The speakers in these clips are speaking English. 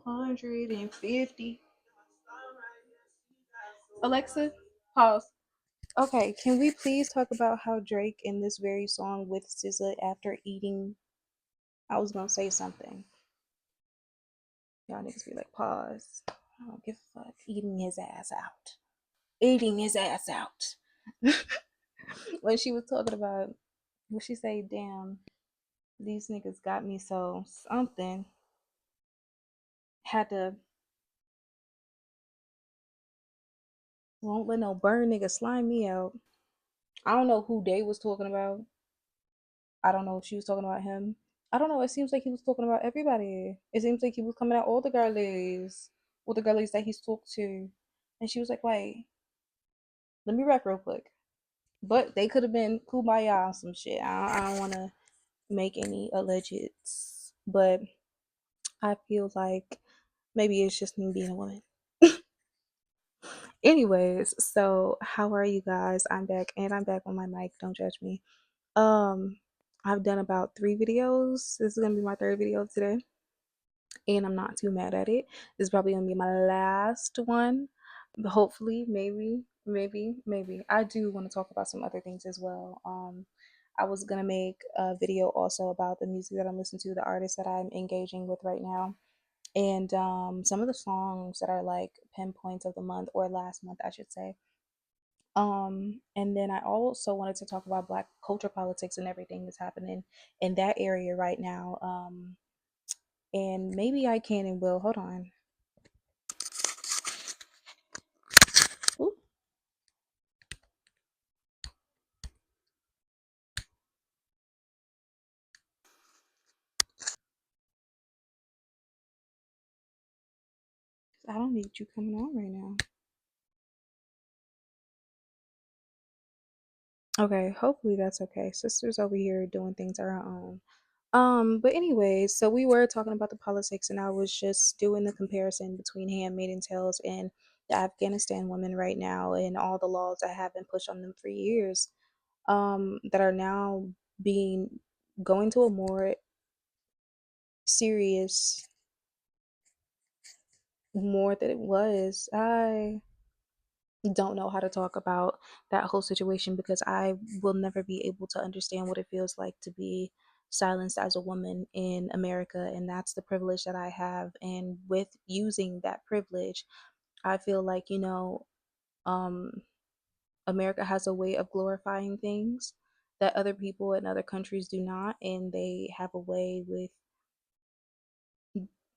250. Alexa, pause. Okay, can we please talk about how Drake in this very song with SZA after eating? I was gonna say something. Y'all niggas be like, pause. I don't give a fuck. Eating his ass out. Eating his ass out. When she was talking about, what she say, damn, these niggas got me so something. Had to, won't let no burn nigga slime me out. I don't know who they was talking about. I don't know if she was talking about him. I don't know. It seems like he was talking about everybody. It seems like he was coming at all the girlies, all the girlies that he's talked to. And she was like, wait, let me rap real quick. But they could have been kumbaya on some shit. I don't want to make any allegeds. But I feel like maybe it's just me being a woman. Anyways, so how are you guys? I'm back and I'm back on my mic. Don't judge me. Um, I've done about 3 videos. This is gonna be my third video today, and I'm not too mad at it. This is probably gonna be my last one. But hopefully, maybe. I do want to talk about some other things as well. I was gonna make a video also about the music that I'm listening to, the artists that I'm engaging with right now, and some of the songs that are like pinpoints of the month or last month, I should say. And then I also wanted to talk about Black culture, politics, and everything that's happening in that area right now. And maybe I can and will. Hold on. Ooh, I don't need you coming on right now. Okay, hopefully that's okay. Sister's over here doing things on her own. But anyways, so we were talking about the politics, and I was just doing the comparison between Handmaiden Tales and the Afghanistan women right now, and all the laws that have been pushed on them for years, that are now being going to a more serious, more than it was. I don't know how to talk about that whole situation because I will never be able to understand what it feels like to be silenced as a woman in America. And that's the privilege that I have. And with using that privilege, I feel like, um, America has a way of glorifying things that other people in other countries do not. And they have a way with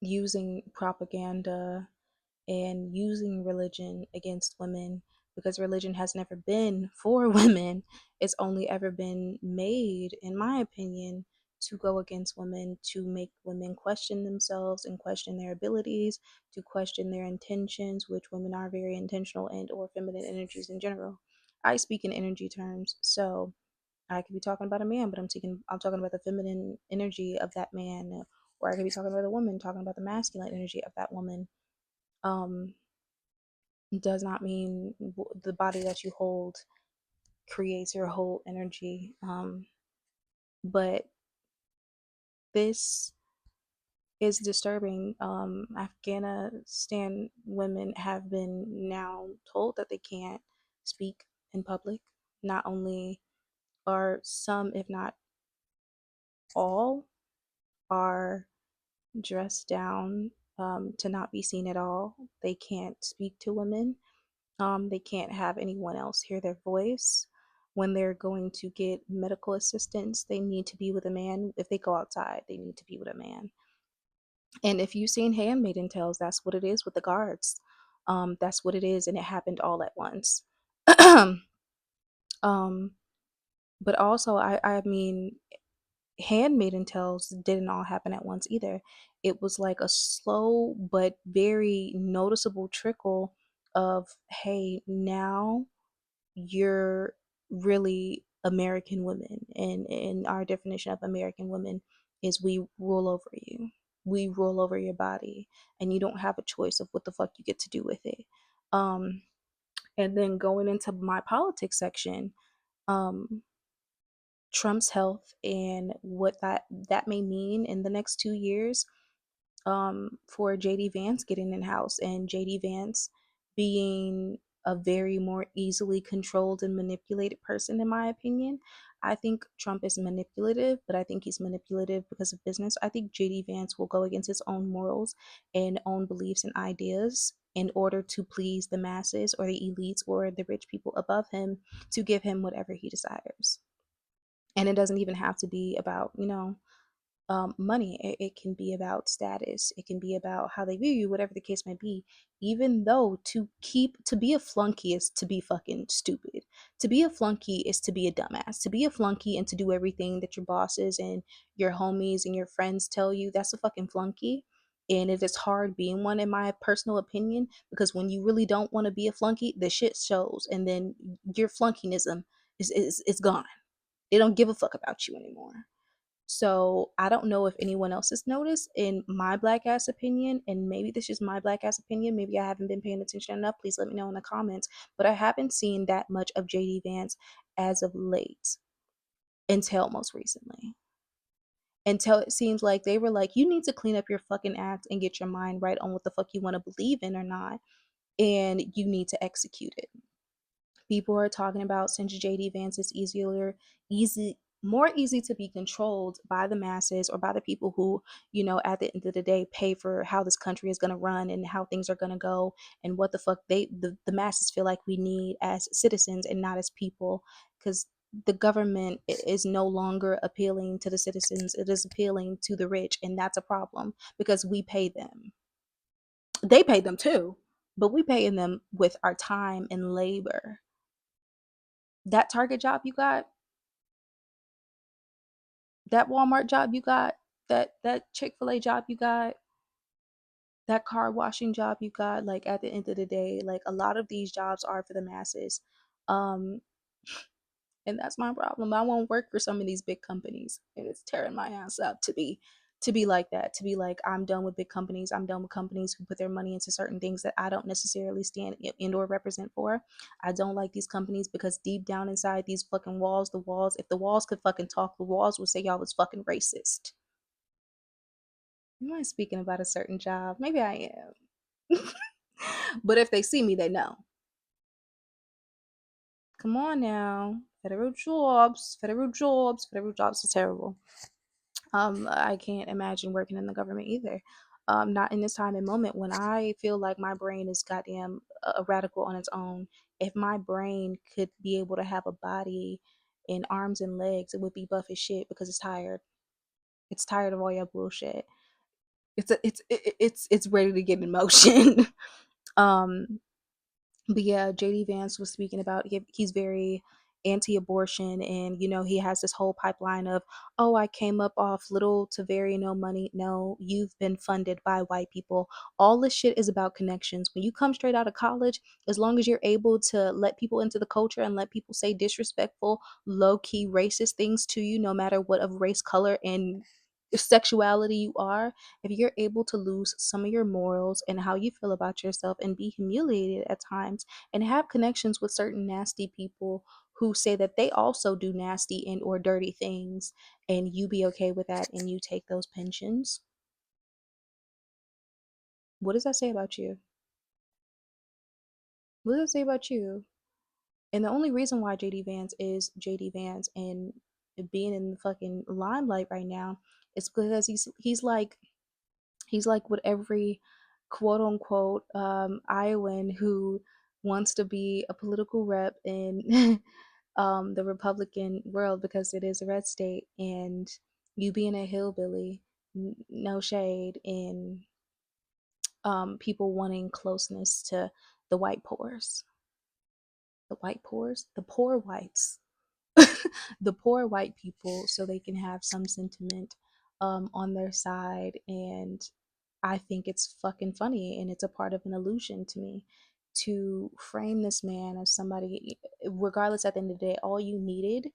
using propaganda and using religion against women, because religion has never been for women. It's only ever been made, in my opinion, to go against women, to make women question themselves and question their abilities, to question their intentions, which women are very intentional, and or feminine energies in general. I speak in energy terms, so I could be talking about a man, but I'm talking about the feminine energy of that man, or I could be talking about a woman, talking about the masculine energy of that woman. Um, does not mean the body that you hold creates your whole energy. But this is disturbing. Afghanistan women have been now told that they can't speak in public. Not only are some, if not all, are dressed down, to not be seen at all. They can't speak to women. They can't have anyone else hear their voice. When they're going to get medical assistance, they need to be with a man. If they go outside, they need to be with a man. And if you've seen Handmaiden Tales, that's what it is with the guards. That's what it is, and it happened all at once. um, but also, I mean, Handmaiden Tales didn't all happen at once either. It was like a slow but very noticeable trickle of, hey, now you're really American women. And our definition of American women is we rule over you. We rule over your body, and you don't have a choice of what the fuck you get to do with it. Um, and then going into my politics section, um, Trump's health and what that may mean in the next 2 years. for JD Vance getting in house and JD Vance being a very more easily controlled and manipulated person, in my opinion. I think Trump is manipulative, but I think he's manipulative because of business. I think JD Vance will go against his own morals and own beliefs and ideas in order to please the masses or the elites or the rich people above him to give him whatever he desires. And it doesn't even have to be about, money. It can be about status. It can be about how they view you, whatever the case may be. Even though to be a flunky is to be fucking stupid. To be a flunky is to be a dumbass. To be a flunky and to do everything that your bosses and your homies and your friends tell you, that's a fucking flunky. And it is hard being one, in my personal opinion, because when you really don't want to be a flunky, the shit shows, and then your flunkingism is gone. They don't give a fuck about you anymore. So I don't know if anyone else has noticed, in my black ass opinion, and maybe this is my black ass opinion, maybe I haven't been paying attention enough. Please let me know in the comments. But I haven't seen that much of JD Vance as of late until most recently. Until it seems like they were like, you need to clean up your fucking act and get your mind right on what the fuck you want to believe in or not. And you need to execute it. People are talking about, since JD Vance is more easy to be controlled by the masses or by the people who, at the end of the day pay for how this country is going to run and how things are going to go, and what the fuck the masses feel like we need as citizens and not as people, because the government is no longer appealing to the citizens. It is appealing to the rich, and that's a problem because we pay them. They pay them too, but we paying them with our time and labor. That Target job you got, that Walmart job you got, that Chick-fil-A job you got, that car washing job you got, like at the end of the day, like a lot of these jobs are for the masses. Um and that's my problem. I won't work for some of these big companies, and it's tearing my ass up to be like that, to be like, I'm done with big companies. I'm done with companies who put their money into certain things that I don't necessarily stand in or represent for. I don't like these companies because deep down inside these fucking walls, if the walls could fucking talk, the walls would say y'all was fucking racist. Am I speaking about a certain job? Maybe I am. But if they see me, they know. Come on now. Federal jobs are terrible. I can't imagine working in the government either. Not in this time and moment when I feel like my brain is goddamn a radical on its own. If my brain could be able to have a body and arms and legs, it would be buff as shit because it's tired. It's tired of all your bullshit. It's ready to get in motion. um but yeah, JD Vance was speaking about, he's very anti-abortion, and he has this whole pipeline of, oh, I came up off little to very no money. No, you've been funded by white people. All this shit is about connections. When you come straight out of college, as long as you're able to let people into the culture and let people say disrespectful, low-key racist things to you, no matter what of race, color, and sexuality you are, if you're able to lose some of your morals and how you feel about yourself and be humiliated at times and have connections with certain nasty people who say that they also do nasty and or dirty things, and you be okay with that and you take those pensions, what does that say about you? What does that say about you? And the only reason why JD Vance is JD Vance and being in the fucking limelight right now is because he's like what every quote unquote Iowan who wants to be a political rep in the Republican world, because it is a red state, and you being a hillbilly, no shade, and people wanting closeness to the white poors, the poor whites, the poor white people, so they can have some sentiment on their side. And I think it's fucking funny, and it's a part of an illusion to me to frame this man as somebody. Regardless, at the end of the day, all you needed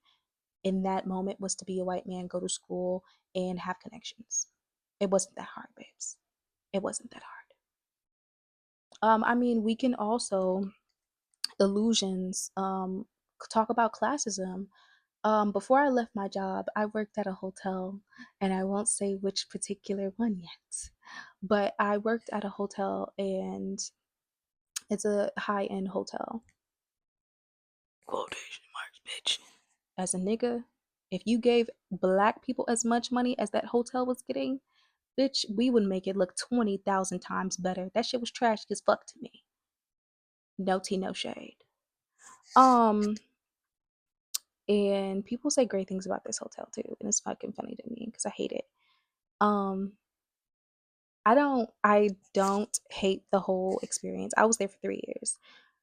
in that moment was to be a white man, go to school, and have connections. It wasn't that hard, babes. It wasn't that hard. I mean, we can also illusions talk about classism. Before I left my job, I worked at a hotel, and I won't say which particular one yet, but I worked at a hotel, and it's a high-end hotel. Quotation marks, bitch. As a nigga, if you gave black people as much money as that hotel was getting, bitch, we would make it look 20,000 times better. That shit was trash as fuck to me. No tea, no shade. Um, and people say great things about this hotel too, and it's fucking funny to me because I hate it. Um, I don't hate the whole experience. I was there for 3 years.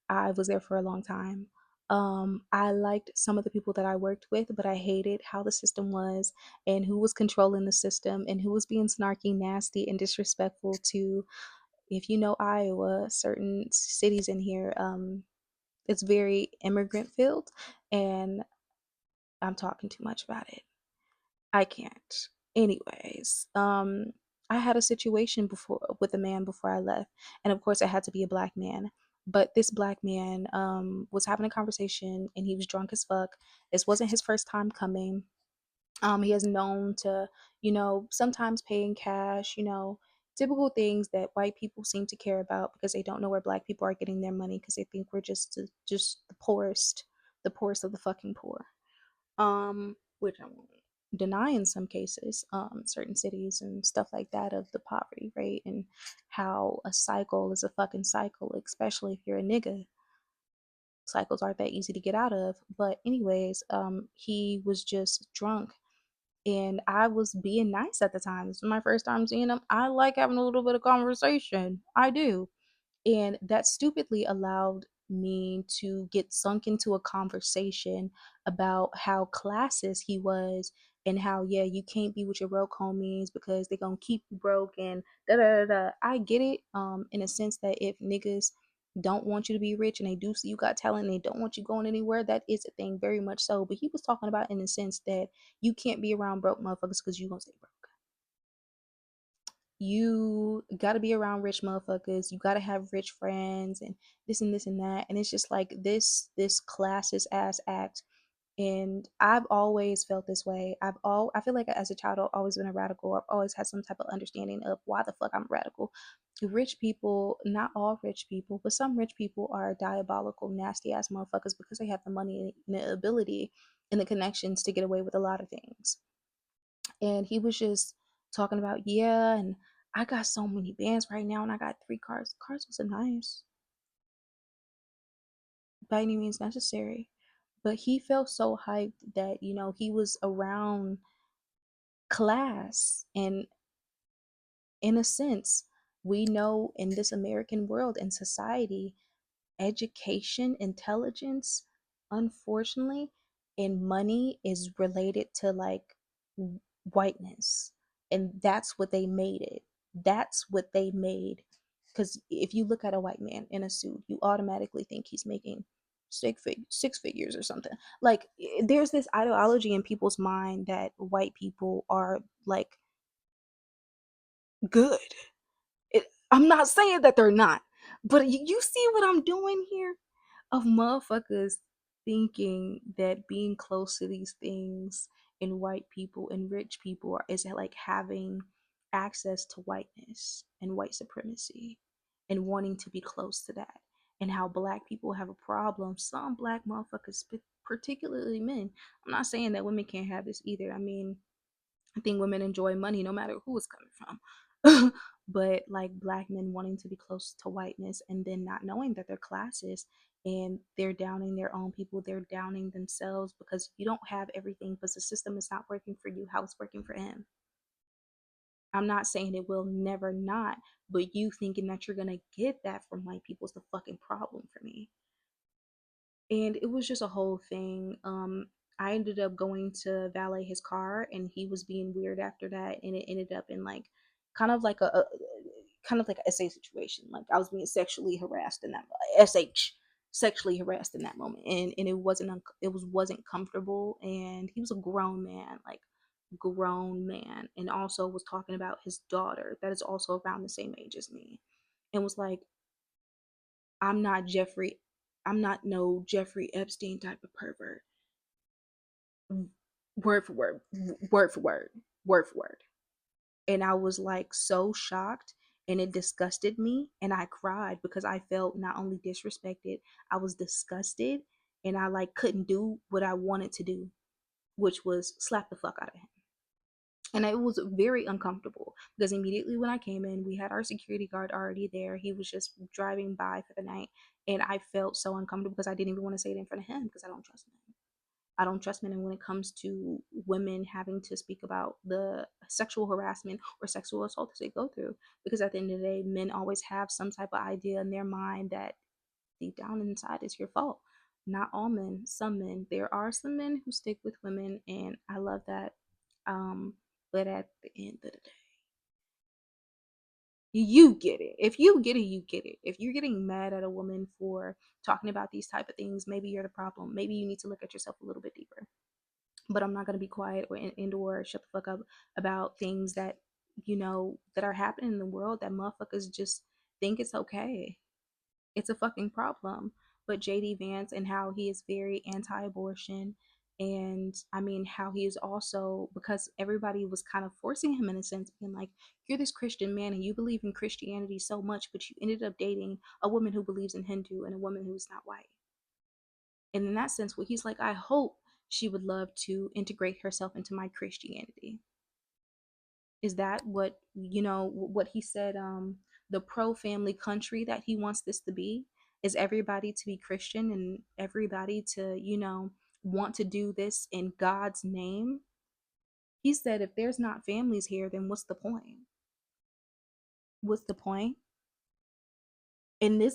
I was there for a long time. I liked some of the people that I worked with, but I hated how the system was and who was controlling the system and who was being snarky, nasty, and disrespectful to, if you know Iowa, certain cities in here, it's very immigrant filled, and I'm talking too much about it. I can't. Anyways, I had a situation before with a man before I left, and of course, it had to be a black man. But this black man was having a conversation, and he was drunk as fuck. This wasn't his first time coming. He is known to, sometimes pay in cash. Typical things that white people seem to care about because they don't know where black people are getting their money because they think we're just the poorest of the fucking poor. Which I won't deny in some cases, certain cities and stuff like that of the poverty rate and how a cycle is a fucking cycle, especially if you're a nigga. Cycles aren't that easy to get out of. But anyways, he was just drunk and I was being nice at the time. This was my first time seeing him. I like having a little bit of conversation. I do. And that stupidly allowed me to get sunk into a conversation about how classist he was and how, yeah, you can't be with your broke homies because they're gonna keep you broke and da da da da. I get it, in a sense that if niggas don't want you to be rich and they do see you got talent and they don't want you going anywhere, that is a thing, very much so. But he was talking about in the sense that you can't be around broke motherfuckers because you gonna stay broke. You got to be around rich motherfuckers. You got to have rich friends and this and that. And it's just like this classist ass act. And I've always felt this way. I feel like as a child I've always been a radical. I've always had some type of understanding of why the fuck I'm radical. Rich people, not all rich people, but some rich people are diabolical, nasty ass motherfuckers because they have the money and the ability and the connections to get away with a lot of things. And he was just talking about, yeah, and I got so many bands right now, and I got 3 cars. Cars wasn't nice by any means necessary, but he felt so hyped that he was around class, and in a sense, we know in this American world and society, education, intelligence, unfortunately, and money is related to like whiteness. And that's what they made it. That's what they made. Because if you look at a white man in a suit, you automatically think he's making six figures or something. Like, there's this ideology in people's mind that white people are like good. I'm not saying that they're not, but you see what I'm doing here? Of motherfuckers thinking that being close to these things in white people and rich people is like having access to whiteness and white supremacy and wanting to be close to that. And how black people have a problem. Some black motherfuckers, particularly men. I'm not saying that women can't have this either. I mean, I think women enjoy money no matter who it's coming from. But like black men wanting to be close to whiteness and then not knowing that they're classes and they're downing their own people, they're downing themselves because you don't have everything because the system is not working for you how it's working for him. I'm not saying it will never not, but you thinking that you're gonna get that from white people is the fucking problem for me. And it was just a whole thing. I ended up going to valet his car, and he was being weird after that, and it ended up in like kind of like a kind of like a SA situation. Like I was being sexually harassed in that sexually harassed in that moment, and it wasn't comfortable. And he was a grown man, like grown man, and also was talking about his daughter that is also around the same age as me, and was like, I'm not Jeffrey. I'm not no Jeffrey Epstein type of pervert. word for word, word for word, word for word. And I was like so shocked, and it disgusted me, and I cried because I felt not only disrespected, I was disgusted, and I like couldn't do what I wanted to do, which was slap the fuck out of him. And it was very uncomfortable because immediately when I came in, we had our security guard already there. He was just driving by for the night, and I felt so uncomfortable because I didn't even want to say it in front of him because I don't trust him. I don't trust men. And when it comes to women having to speak about the sexual harassment or sexual assault that they go through, because at the end of the day, men always have some type of idea in their mind that deep down inside is your fault. Not all men, some men. There are some men who stick with women, and I love that. But at the end of the day, you get it. If you get it, you get it. If you're getting mad at a woman for talking about these type of things, maybe you're the problem. Maybe you need to look at yourself a little bit deeper. But I'm not going to be quiet or shut the fuck up about things that that are happening in the world that motherfuckers just think it's okay. It's a fucking problem. But JD Vance and how he is very anti-abortion, and I mean how he is also, because everybody was kind of forcing him in a sense, being like, you're this Christian man and you believe in Christianity so much, but you ended up dating a woman who believes in Hindu and a woman who's not white. And in that sense, what he's like, I hope she would love to integrate herself into my Christianity. Is that what what he said? The pro-family country that he wants this to be is everybody to be Christian and everybody to want to do this in God's name. He said, if there's not families here, then what's the point? What's the point? In this